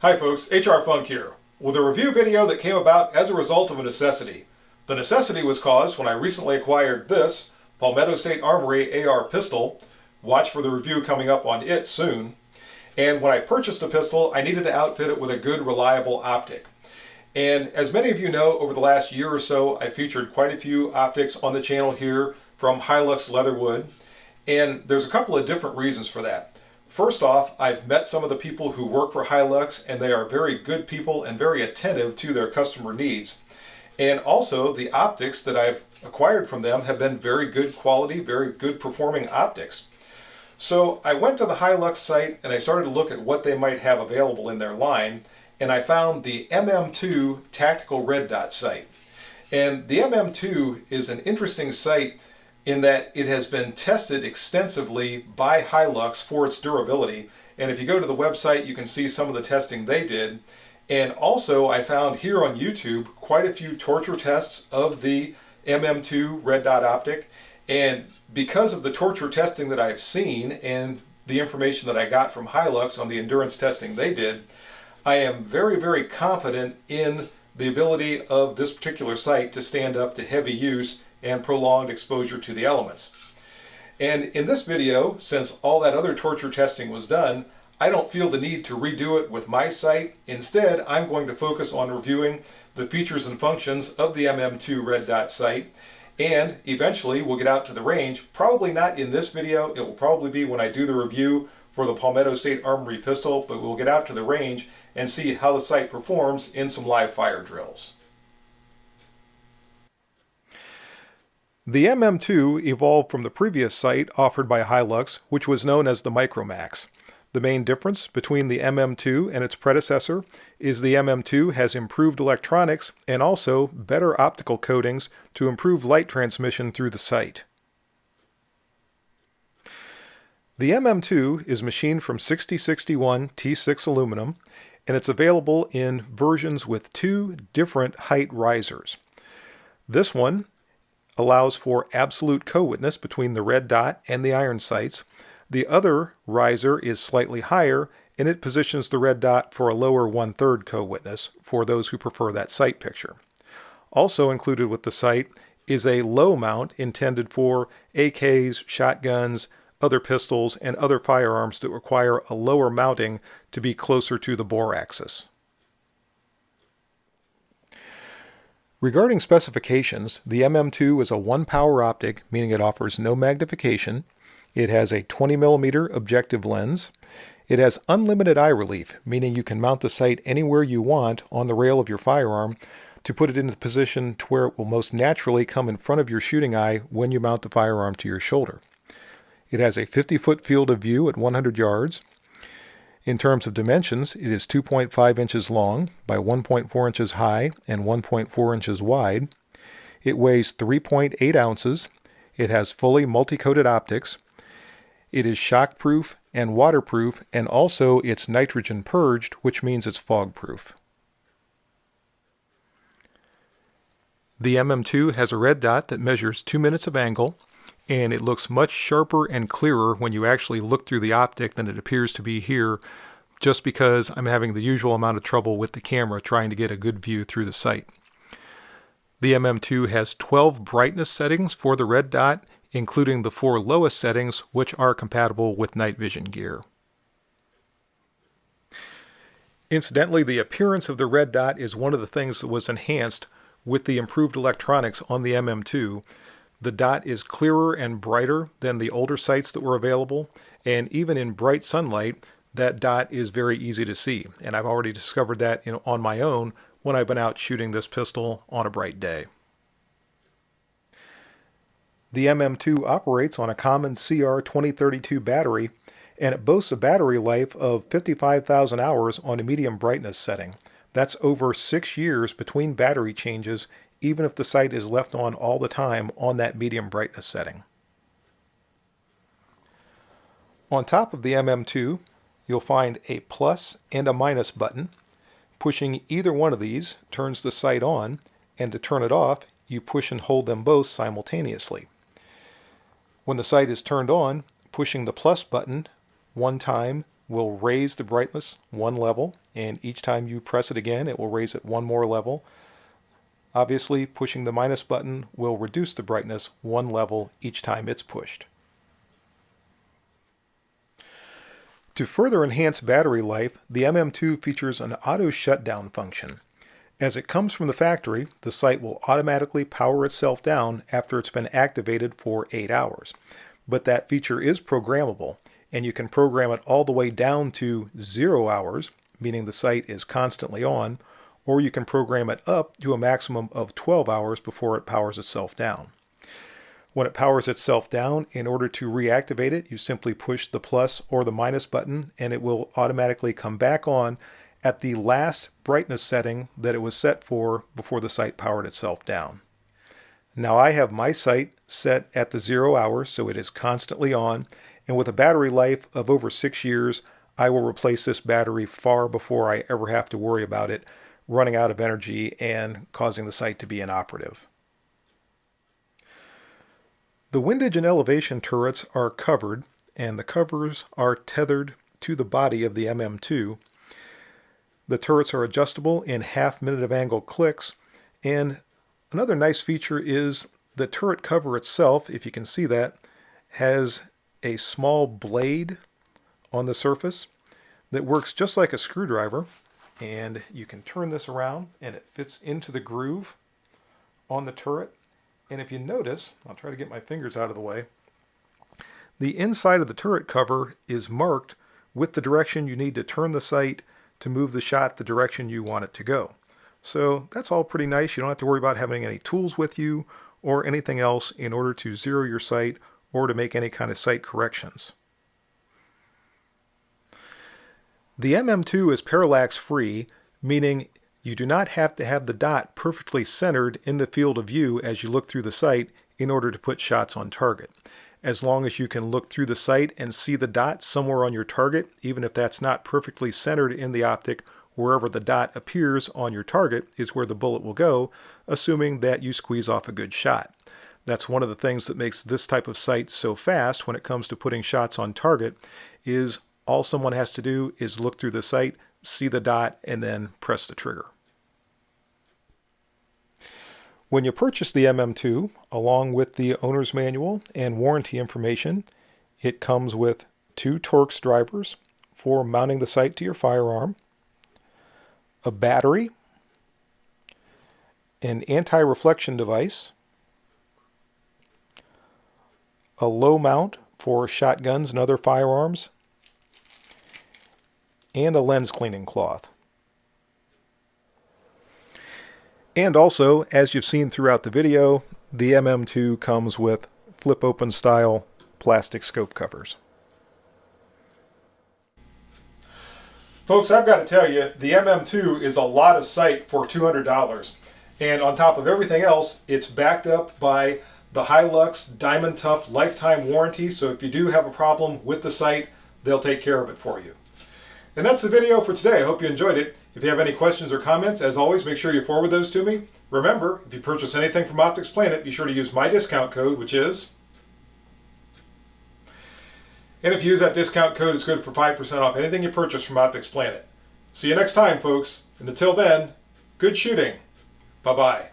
Hi folks, HR Funk here, with a review video that came about as a result of a necessity. The necessity was caused when I recently acquired this Palmetto State Armory AR pistol. Watch for the review coming up on it soon. And when I purchased a pistol, I needed to outfit it with a good, reliable optic. And as many of you know, over the last year or so, I featured quite a few optics on the channel here from Hi-Lux Leatherwood. And there's a couple of different reasons for that. First off, I've met some of the people who work for Hi-Lux, and they are very good people and very attentive to their customer needs. And also, the optics that I've acquired from them have been very good quality, very good performing optics. So I went to the Hi-Lux site and I started to look at what they might have available in their line, and I found the MM2 Tactical Red Dot site. And the MM2 is an interesting site in that it has been tested extensively by Hi-Lux for its durability. And if you go to the website, you can see some of the testing they did. And also, I found here on YouTube quite a few torture tests of the MM2 red dot optic. And because of the torture testing that I've seen and the information that I got from Hi-Lux on the endurance testing they did, I am very, very confident in the ability of this particular sight to stand up to heavy use and prolonged exposure to the elements. And in this video, since all that other torture testing was done, I don't feel the need to redo it with my sight. Instead, I'm going to focus on reviewing the features and functions of the MM2 red dot sight, and eventually we'll get out to the range. Probably not in this video, it will probably be when I do the review for the Palmetto State Armory pistol, but we'll get out to the range and see how the sight performs in some live fire drills. The MM2 evolved from the previous sight offered by Hi-Lux, which was known as the Micromax. The main difference between the MM2 and its predecessor is the MM2 has improved electronics and also better optical coatings to improve light transmission through the sight. The MM2 is machined from 6061 T6 aluminum, and it's available in versions with two different height risers. This one allows for absolute co-witness between the red dot and the iron sights. The other riser is slightly higher, and it positions the red dot for a lower 1/3 co-witness for those who prefer that sight picture. Also included with the sight is a low mount intended for AKs, shotguns, other pistols, and other firearms that require a lower mounting to be closer to the bore axis. Regarding specifications, the MM2 is a 1-power optic, meaning it offers no magnification. It has a 20mm objective lens. It has unlimited eye relief, meaning you can mount the sight anywhere you want on the rail of your firearm to put it in a position to where it will most naturally come in front of your shooting eye when you mount the firearm to your shoulder. It has a 50-foot field of view at 100 yards. In terms of dimensions, it is 2.5 inches long by 1.4 inches high and 1.4 inches wide. It weighs 3.8 ounces. It has fully multi-coated optics. It is shockproof and waterproof, and also it's nitrogen purged, which means it's fog-proof. The MM2 has a red dot that measures 2 minutes of angle, and it looks much sharper and clearer when you actually look through the optic than it appears to be here, just because I'm having the usual amount of trouble with the camera trying to get a good view through the sight. The MM2 has 12 brightness settings for the red dot, including the 4 lowest settings, which are compatible with night vision gear. Incidentally, the appearance of the red dot is one of the things that was enhanced with the improved electronics on the MM2. The dot is clearer and brighter than the older sights that were available, and even in bright sunlight, that dot is very easy to see. And I've already discovered that on my own when I've been out shooting this pistol on a bright day. The MM2 operates on a common CR2032 battery, and it boasts a battery life of 55,000 hours on a medium brightness setting. That's over 6 years between battery changes, even if the sight is left on all the time on that medium brightness setting. On top of the MM2, you'll find a plus and a minus button. Pushing either one of these turns the sight on, and to turn it off, you push and hold them both simultaneously. When the sight is turned on, pushing the plus button one time will raise the brightness one level, and each time you press it again, it will raise it one more level. Obviously, pushing the minus button will reduce the brightness one level each time it's pushed. To further enhance battery life, the MM2 features an auto shutdown function. As it comes from the factory, the site will automatically power itself down after it's been activated for 8 hours. But that feature is programmable, and you can program it all the way down to 0 hours, meaning the site is constantly on, or you can program it up to a maximum of 12 hours before it powers itself down. When it powers itself down, in order to reactivate it, you simply push the plus or the minus button, and it will automatically come back on at the last brightness setting that it was set for before the site powered itself down. Now I have my site set at the 0 hours, so it is constantly on, and with a battery life of over 6 years, I will replace this battery far before I ever have to worry about it running out of energy and causing the site to be inoperative. The windage and elevation turrets are covered, and the covers are tethered to the body of the MM2. The turrets are adjustable in half-minute of angle clicks, and another nice feature is the turret cover itself, if you can see that, has a small blade on the surface that works just like a screwdriver, and you can turn this around and it fits into the groove on the turret. And if you notice, I'll try to get my fingers out of the way, the inside of the turret cover is marked with the direction you need to turn the sight to move the shot the direction you want it to go. So that's all pretty nice. You don't have to worry about having any tools with you or anything else in order to zero your sight or to make any kind of sight corrections. The MM2 is parallax free, meaning you do not have to have the dot perfectly centered in the field of view as you look through the sight in order to put shots on target. As long as you can look through the sight and see the dot somewhere on your target, even if that's not perfectly centered in the optic, wherever the dot appears on your target is where the bullet will go, assuming that you squeeze off a good shot. That's one of the things that makes this type of sight so fast when it comes to putting shots on target, is all someone has to do is look through the sight, see the dot, and then press the trigger. When you purchase the MM2, along with the owner's manual and warranty information, it comes with 2 Torx drivers for mounting the sight to your firearm, a battery, an anti-reflection device, a low mount for shotguns and other firearms, and a lens cleaning cloth. And also, as you've seen throughout the video, the MM2 comes with flip open style plastic scope covers. Folks, I've got to tell you, the MM2 is a lot of sight for $200. And on top of everything else, it's backed up by the Hi-Lux Diamond Tough lifetime warranty. So if you do have a problem with the sight, they'll take care of it for you. And that's the video for today. I hope you enjoyed it. If you have any questions or comments, as always, make sure you forward those to me. Remember, if you purchase anything from Optics Planet, be sure to use my discount code, which is... And if you use that discount code, it's good for 5% off anything you purchase from Optics Planet. See you next time, folks. And until then, good shooting. Bye-bye.